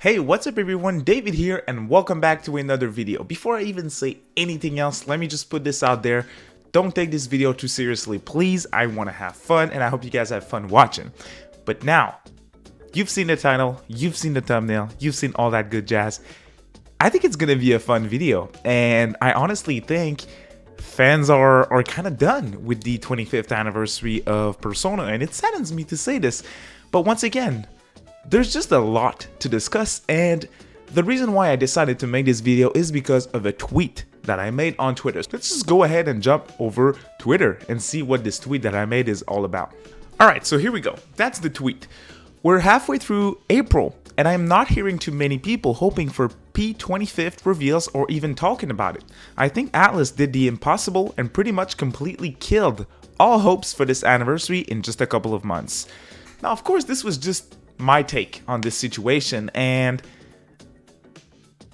Hey, what's up everyone, David here and welcome back to another video. Before I even say anything else, let me just put this out there. Don't take this video too seriously, please. I want to have fun and I hope you guys have fun watching. But now, you've seen the title, you've seen the thumbnail, you've seen all that good jazz. I think it's gonna be a fun video and I honestly think fans are kind of done with the 25th anniversary of Persona, and it saddens me to say this, but once again, there's just a lot to discuss, and the reason why I decided to make this video is because of a tweet that I made on Twitter. Let's just go ahead and jump over Twitter and see what this tweet that I made is all about. Alright, so here we go. That's the tweet. We're halfway through April, and I'm not hearing too many people hoping for P25th reveals or even talking about it. I think Atlus did the impossible and pretty much completely killed all hopes for this anniversary in just a couple of months. Now, of course, this was just my take on this situation, and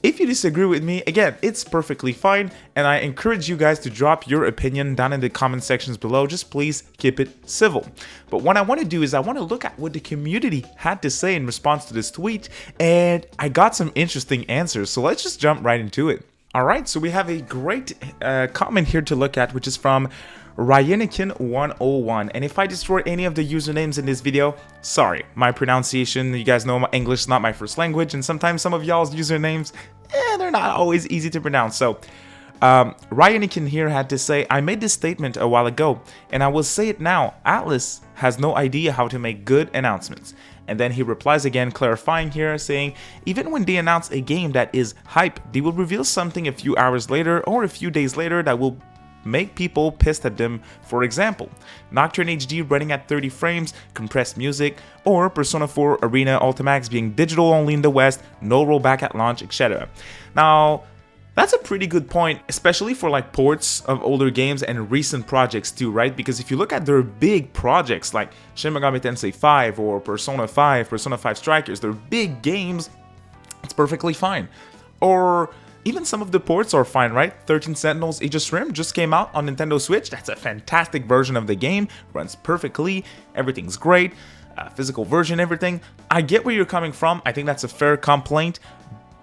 if you disagree with me, again, it's perfectly fine, and I encourage you guys to drop your opinion down in the comment sections below. Just please keep it civil. But what I want to do is I want to look at what the community had to say in response to this tweet, and I got some interesting answers, so let's just jump right into it. Alright, so we have a great comment here to look at, which is from Ryanikin101, and if I destroy any of the usernames in this video, sorry. My pronunciation, you guys know my English is not my first language, and sometimes some of y'all's usernames, they're not always easy to pronounce. So Ryanikin here had to say, I made this statement a while ago, and I will say it now, Atlus has no idea how to make good announcements. And then he replies again, clarifying here, saying, even when they announce a game that is hype, they will reveal something a few hours later or a few days later that will make people pissed at them. For example, Nocturne HD running at 30 frames, compressed music, or Persona 4 Arena Ultimax being digital only in the West, no rollback at launch, etc. Now, that's a pretty good point, especially for like ports of older games and recent projects too, right? Because if you look at their big projects like Shin Megami Tensei 5 or Persona 5, Persona 5 Strikers, they're big games, it's perfectly fine. Or even some of the ports are fine, right? 13 Sentinels Aegis Rim just came out on Nintendo Switch. That's a fantastic version of the game, runs perfectly, everything's great, physical version, everything. I get where you're coming from, I think that's a fair complaint,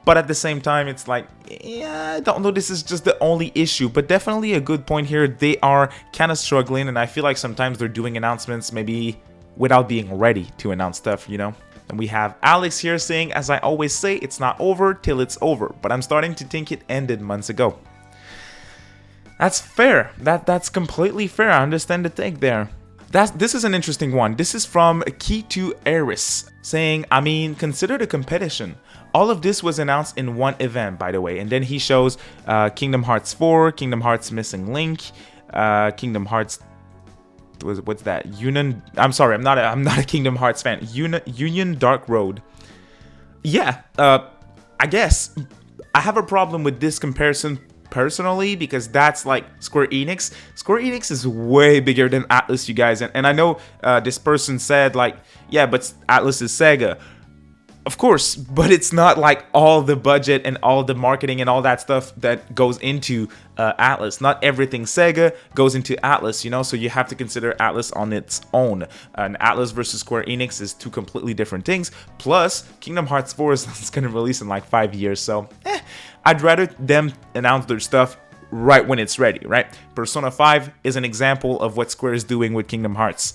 but at the same time, it's like, yeah, I don't know, this is just the only issue, but definitely a good point here. They are kind of struggling, and I feel like sometimes they're doing announcements maybe without being ready to announce stuff, you know? And we have Alex here saying, as I always say, it's not over till it's over, but I'm starting to think it ended months ago. That's fair. That's completely fair. I understand the take there. This is an interesting one. This is from Key2 Eris saying, I mean, consider the competition. All of this was announced in one event, by the way, and then he shows Kingdom Hearts 4, Kingdom Hearts Missing Link, Kingdom Hearts. What's that? I'm sorry, I'm not a Kingdom Hearts fan. Union Dark Road. Yeah, I guess I have a problem with this comparison personally, because that's like Square Enix. Square Enix is way bigger than Atlus, you guys, and I know this person said like, yeah, but Atlus is Sega. Of course, but it's not like all the budget and all the marketing and all that stuff that goes into Atlus. Not everything Sega goes into Atlus, you know, so you have to consider Atlus on its own. And Atlus versus Square Enix is two completely different things. Plus, Kingdom Hearts 4 is going to release in like 5 years, so I'd rather them announce their stuff right when it's ready, right? Persona 5 is an example of what Square is doing with Kingdom Hearts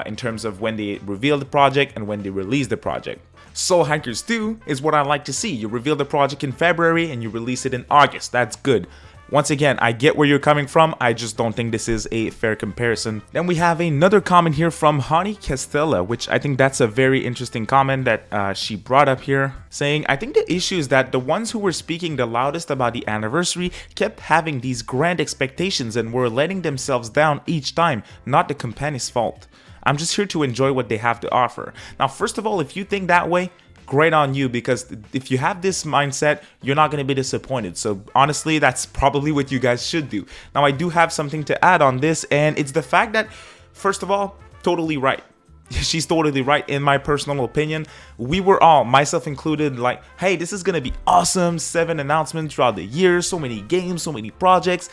in terms of when they reveal the project and when they release the project. Soul Hackers 2 is what I like to see. You reveal the project in February and you release it in August. That's good. Once again, I get where you're coming from. I just don't think this is a fair comparison. Then we have another comment here from Hani Castella, which I think that's a very interesting comment that she brought up here, saying, I think the issue is that the ones who were speaking the loudest about the anniversary kept having these grand expectations and were letting themselves down each time, not the company's fault. I'm just here to enjoy what they have to offer. Now, first of all, if you think that way, great on you, because if you have this mindset, you're not going to be disappointed. So honestly, that's probably what you guys should do. Now, I do have something to add on this, and it's the fact that, first of all, totally right. She's totally right, in my personal opinion. We were all, myself included, like, hey, this is going to be awesome. 7 announcements throughout the year, so many games, so many projects.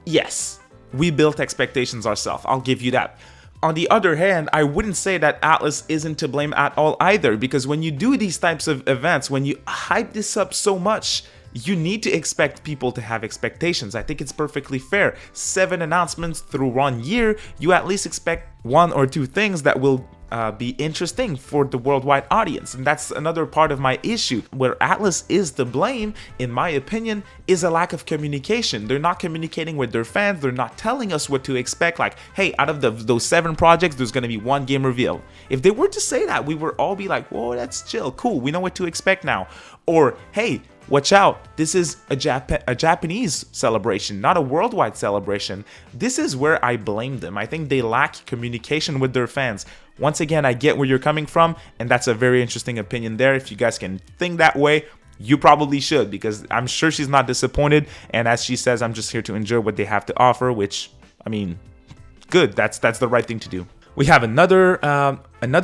Yes, we built expectations ourselves. I'll give you that. on the other hand, I wouldn't say that Atlas isn't to blame at all either, because when you do these types of events, when you hype this up so much, you need to expect people to have expectations. I think it's perfectly fair. 7 announcements through 1 year, you at least expect 1 or 2 things that will be interesting for the worldwide audience. And that's another part of my issue. Where Atlas is to blame, in my opinion, is a lack of communication. They're not communicating with their fans. They're not telling us what to expect. Like, hey, out of those 7 projects, there's going to be 1 game reveal. If they were to say that, we would all be like, whoa, that's chill, cool, we know what to expect now. Or, hey, watch out, this is a Japanese celebration, not a worldwide celebration. This is where I blame them. I think they lack communication with their fans. Once again, I get where you're coming from, and that's a very interesting opinion there. If you guys can think that way, you probably should, because I'm sure she's not disappointed. And as she says, I'm just here to enjoy what they have to offer, which, I mean, good. That's the right thing to do. We have another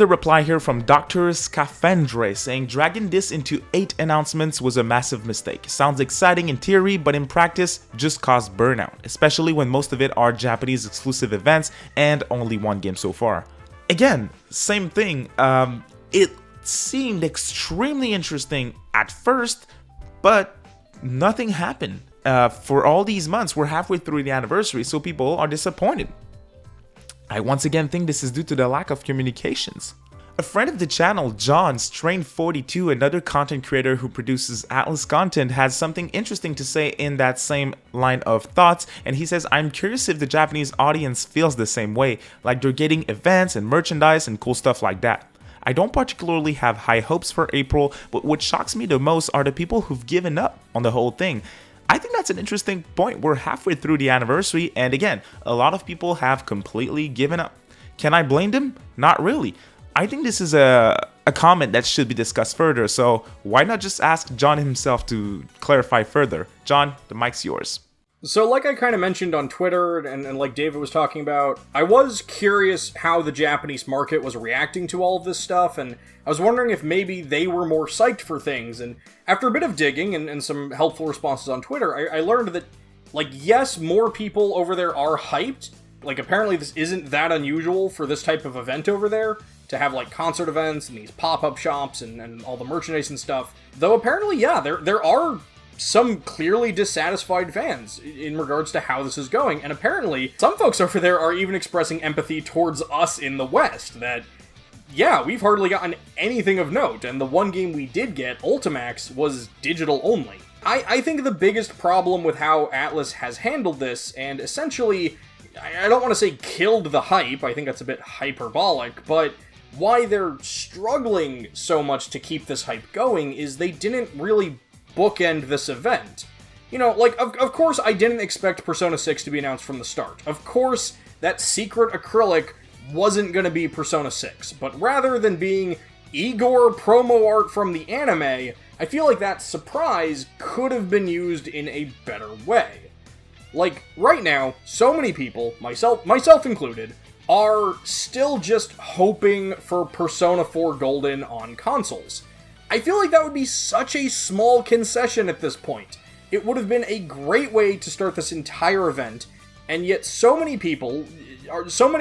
reply here from Dr. Scafandre saying, dragging this into 8 announcements was a massive mistake. Sounds exciting in theory, but in practice just caused burnout, especially when most of it are Japanese exclusive events and only 1 game so far. Again, same thing. It seemed extremely interesting at first, but nothing happened. For all these months, we're halfway through the anniversary, so people are disappointed. I once again think this is due to the lack of communications. A friend of the channel, John Strain42, another content creator who produces Atlas content, has something interesting to say in that same line of thoughts, and he says, I'm curious if the Japanese audience feels the same way, like they're getting events and merchandise and cool stuff like that. I don't particularly have high hopes for April, but what shocks me the most are the people who've given up on the whole thing. I think that's an interesting point. We're halfway through the anniversary, and again, a lot of people have completely given up. Can I blame them? Not really. I think this is a comment that should be discussed further, so why not just ask John himself to clarify further? John, the mic's yours. So like I kind of mentioned on Twitter, and like David was talking about, I was curious how the Japanese market was reacting to all of this stuff, and I was wondering if maybe they were more psyched for things, and after a bit of digging and some helpful responses on Twitter, I learned that, like, yes, more people over there are hyped. Like, apparently this isn't that unusual for this type of event over there, to have, like, concert events and these pop-up shops and all the merchandise and stuff. Though apparently, yeah, there are some clearly dissatisfied fans in regards to how this is going, and apparently some folks over there are even expressing empathy towards us in the West, that, yeah, we've hardly gotten anything of note, and the one game we did get, Ultimax, was digital only. I think the biggest problem with how Atlas has handled this, and essentially, I don't want to say killed the hype, I think that's a bit hyperbolic, but why they're struggling so much to keep this hype going is they didn't really bookend this event. You know, like, of course I didn't expect Persona 6 to be announced from the start. Of course, that secret acrylic wasn't gonna be Persona 6, but rather than being Igor promo art from the anime, I feel like that surprise could have been used in a better way. Like, right now, so many people, myself included, are still just hoping for Persona 4 Golden on consoles. I feel like that would be such a small concession at this point. It would have been a great way to start this entire event, and yet so many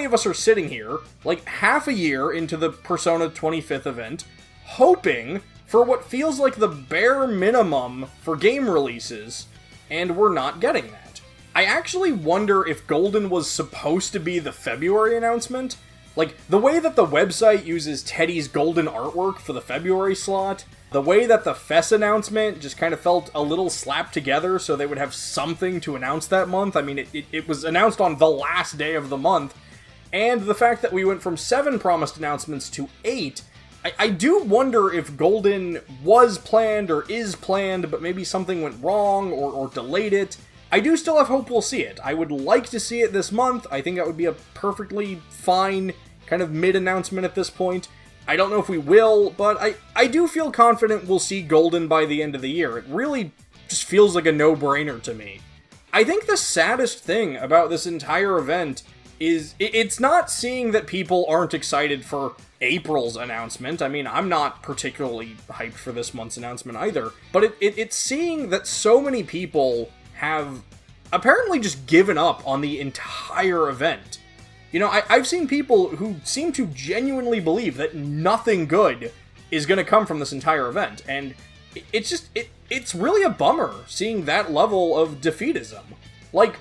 of us are sitting here, like half a year into the Persona 25th event, hoping for what feels like the bare minimum for game releases, and we're not getting that. I actually wonder if Golden was supposed to be the February announcement. Like, the way that the website uses Teddy's Golden artwork for the February slot, the way that the FES announcement just kind of felt a little slapped together so they would have something to announce that month. I mean, it was announced on the last day of the month, and the fact that we went from 7 promised announcements to 8, I do wonder if Golden was planned or is planned, but maybe something went wrong or delayed it. I do still have hope we'll see it. I would like to see it this month. I think that would be a perfectly fine kind of mid-announcement at this point. I don't know if we will, but I do feel confident we'll see Golden by the end of the year. It really just feels like a no-brainer to me. I think the saddest thing about this entire event is it's not seeing that people aren't excited for April's announcement. I mean, I'm not particularly hyped for this month's announcement either, but it's seeing that so many people have apparently just given up on the entire event. I've seen people who seem to genuinely believe that nothing good is going to come from this entire event, and it's really a bummer seeing that level of defeatism. Like,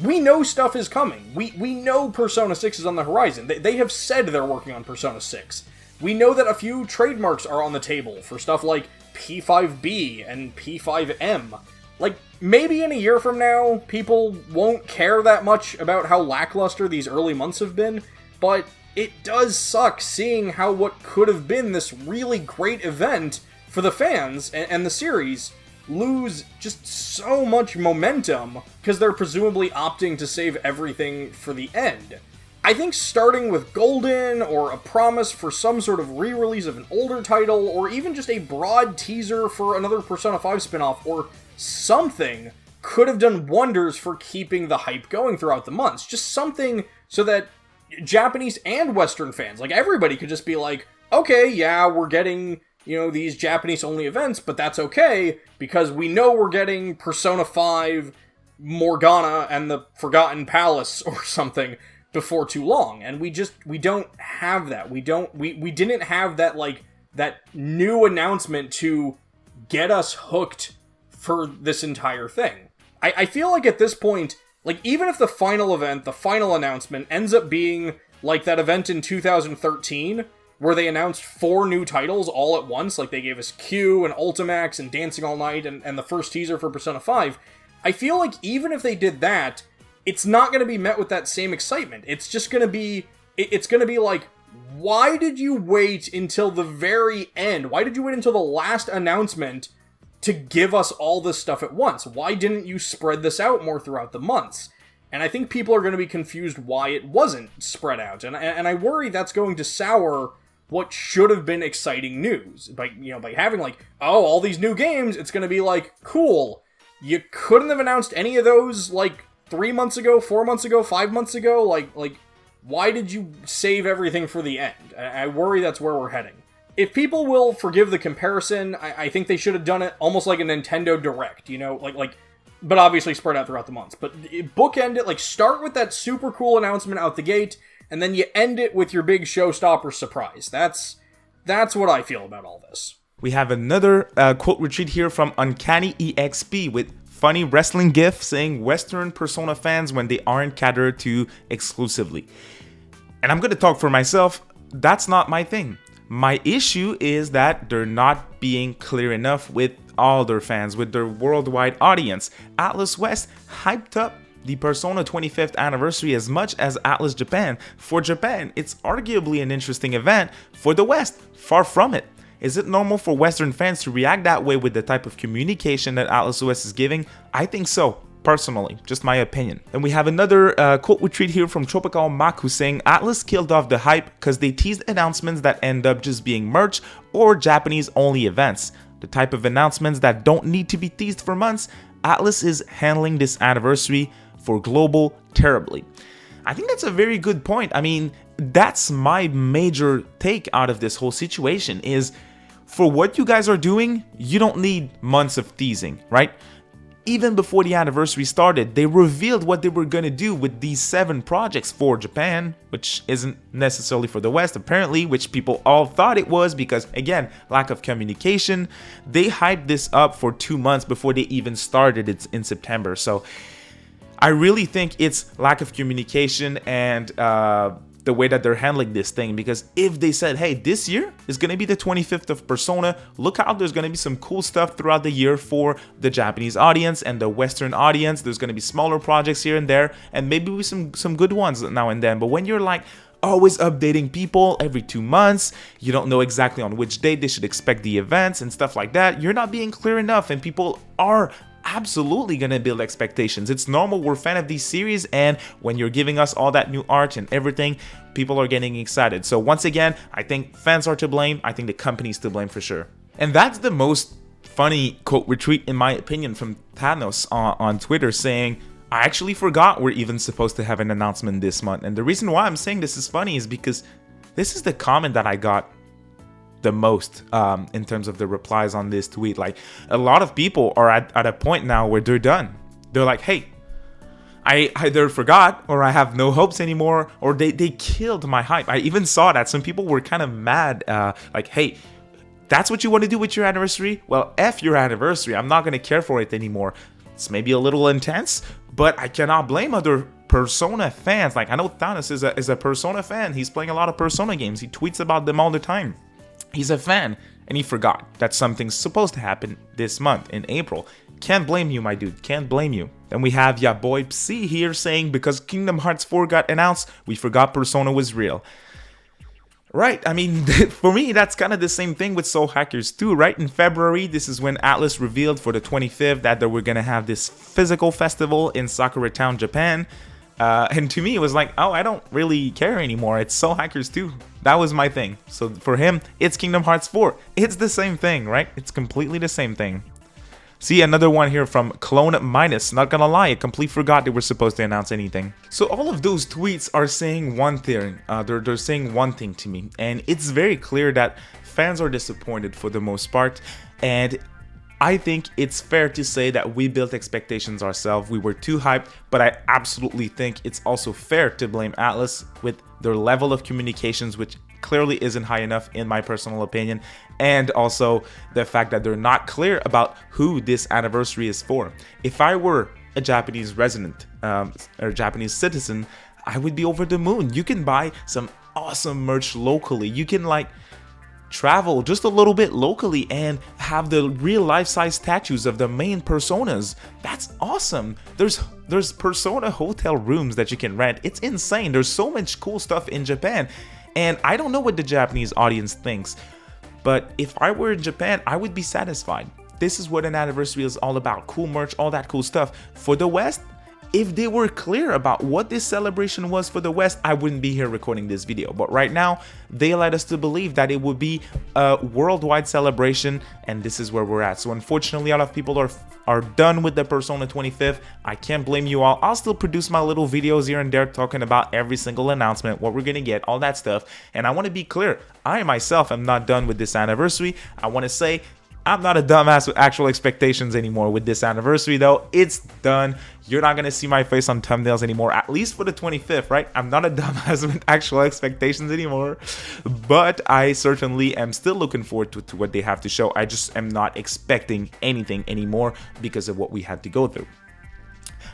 we know stuff is coming. We know Persona 6 is on the horizon. They have said they're working on Persona 6. We know that a few trademarks are on the table for stuff like P5B and P5M. Like, maybe in a year from now, people won't care that much about how lackluster these early months have been, but it does suck seeing how what could have been this really great event for the fans and the series lose just so much momentum because they're presumably opting to save everything for the end. I think starting with Golden, or a promise for some sort of re-release of an older title, or even just a broad teaser for another Persona 5 spin-off, or something, could have done wonders for keeping the hype going throughout the months. Just something so that Japanese and Western fans, like everybody, could just be like, okay, yeah, we're getting, these Japanese-only events, but that's okay, because we know we're getting Persona 5, Morgana, and the Forgotten Palace, or something, before too long, and we don't have that. We didn't have that, like, that new announcement to get us hooked for this entire thing. I feel like at this point, like, even if the final event, the final announcement, ends up being like that event in 2013, where they announced 4 new titles all at once, like they gave us Q and Ultimax and Dancing All Night and the first teaser for Persona 5, I feel like even if they did that, it's not going to be met with that same excitement. It's just going to be, like, why did you wait until the very end? Why did you wait until the last announcement to give us all this stuff at once? Why didn't you spread this out more throughout the months? And I think people are going to be confused why it wasn't spread out. And I worry that's going to sour what should have been exciting news. By having, like, oh, all these new games, it's going to be like, cool. You couldn't have announced any of those, like, 3 months ago, 4 months ago, 5 months ago? Like, why did you save everything for the end? I worry that's where we're heading. If people will forgive the comparison, I think they should have done it almost like a Nintendo Direct, but obviously spread out throughout the months. But bookend it, like, start with that super cool announcement out the gate, and then you end it with your big showstopper surprise. That's what I feel about all this. We have another quote retreat here from Uncanny EXP with funny wrestling gif saying Western Persona fans when they aren't catered to exclusively. And I'm going to talk for myself, that's not my thing. My issue is that they're not being clear enough with all their fans, with their worldwide audience. Atlas West hyped up the Persona 25th anniversary as much as Atlas Japan. For Japan, it's arguably an interesting event. For the West, far from it. Is it normal for Western fans to react that way with the type of communication that Atlas OS is giving? I think so, personally, just my opinion. And we have another quote retreat here from Tropical Maku saying Atlas killed off the hype because they teased announcements that end up just being merch or Japanese only events. The type of announcements that don't need to be teased for months. Atlas is handling this anniversary for global terribly. I think that's a very good point. I mean, that's my major take out of this whole situation is, for what you guys are doing, you don't need months of teasing, right? Even before the anniversary started, they revealed what they were going to do with these 7 projects for Japan, which isn't necessarily for the West, apparently, which people all thought it was because, again, lack of communication. They hyped this up for 2 months before they even started it in September. So I really think it's lack of communication and the way that they're handling this thing, because if they said, hey, this year is going to be the 25th of Persona, look out, there's going to be some cool stuff throughout the year for the Japanese audience and the Western audience. There's going to be smaller projects here and there, and maybe with some good ones now and then. But when you're like always updating people every 2 months, you don't know exactly on which date they should expect the events and stuff like that, you're not being clear enough, and people are absolutely gonna build expectations. It's normal, we're a fan of these series, and when you're giving us all that new art and everything, people are getting excited. So once again, I think fans are to blame. I think the company's to blame for sure. And that's the most funny quote retweet in my opinion from Thanos on Twitter saying, I actually forgot we're even supposed to have an announcement this month. And the reason why I'm saying this is funny is because this is the comment that I got the most in terms of the replies on this tweet. Like, a lot of people are at a point now where they're done. They're like, hey, I either forgot, or I have no hopes anymore, or they killed my hype. I even saw that some people were kind of mad, like, hey, that's what you want to do with your anniversary? Well, F your anniversary. I'm not going to care for it anymore. It's maybe a little intense, but I cannot blame other Persona fans. Like, I know Thanos is a Persona fan. He's playing a lot of Persona games. He tweets about them all the time. He's a fan, and he forgot that something's supposed to happen this month in April. Can't blame you, my dude. Can't blame you. Then we have ya boy Psy here saying, because Kingdom Hearts 4 got announced, we forgot Persona was real. Right, I mean, for me, that's kind of the same thing with Soul Hackers 2, right? In February, this is when Atlus revealed for the 25th that they were going to have this physical festival in Sakura Town, Japan. And to me, it was like, oh, I don't really care anymore. It's Soul Hackers 2. That was my thing. So for him, it's Kingdom Hearts 4. It's the same thing, right? It's completely the same thing. See, another one here from Clone Minus. Not gonna lie, I completely forgot they were supposed to announce anything. So all of those tweets are saying one thing. They're saying one thing to me. And it's very clear that fans are disappointed for the most part. And I think it's fair to say that we built expectations ourselves. We were too hyped, but I absolutely think it's also fair to blame Atlus with their level of communications, which clearly isn't high enough in my personal opinion, and also the fact that they're not clear about who this anniversary is for. If I were a Japanese resident or Japanese citizen, I would be over the moon. You can buy some awesome merch locally. You can like travel just a little bit locally and have the real life-size statues of the main personas. That's awesome. There's Persona hotel rooms that you can rent. It's insane. There's so much cool stuff in Japan. And I don't know what the Japanese audience thinks, but if I were in Japan, I would be satisfied. This is what an anniversary is all about. Cool merch, all that cool stuff. For the West, if they were clear about what this celebration was for the West, I wouldn't be here recording this video. But right now, they led us to believe that it would be a worldwide celebration, and this is where we're at. So unfortunately, a lot of people are done with the Persona 25th. I can't blame you all. I'll still produce my little videos here and there talking about every single announcement, what we're gonna get, all that stuff. And I want to be clear, I myself am not done with this anniversary. I want to say I'm not a dumbass with actual expectations anymore with this anniversary, though. It's done. You're not going to see my face on thumbnails anymore, at least for the 25th, right? I'm not a dumbass with actual expectations anymore, but I certainly am still looking forward to what they have to show. I just am not expecting anything anymore because of what we had to go through.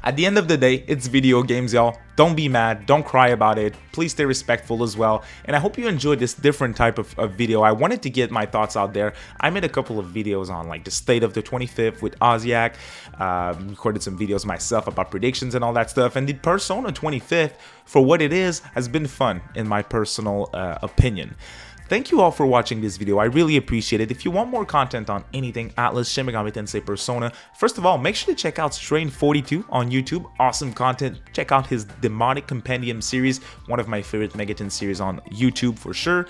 At the end of the day, it's video games, y'all. Don't be mad. Don't cry about it. Please stay respectful as well. And I hope you enjoyed this different type of video. I wanted to get my thoughts out there. I made a couple of videos on like the state of the 25th with Oziach. Recorded some videos myself about predictions and all that stuff. And the Persona 25th, for what it is, has been fun in my personal opinion. Thank you all for watching this video. I really appreciate it. If you want more content on anything Atlus, Shin Megami Tensei, Persona, first of all, make sure to check out Strain42 on YouTube. Awesome content. Check out his Demonic Compendium series, one of my favorite Megaton series on YouTube for sure.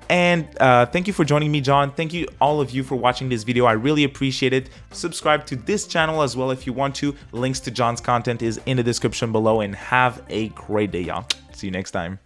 And thank you for joining me, John. Thank you all of you for watching this video. I really appreciate it. Subscribe to this channel as well if you want to. Links to John's content is in the description below, and have a great day, y'all. See you next time.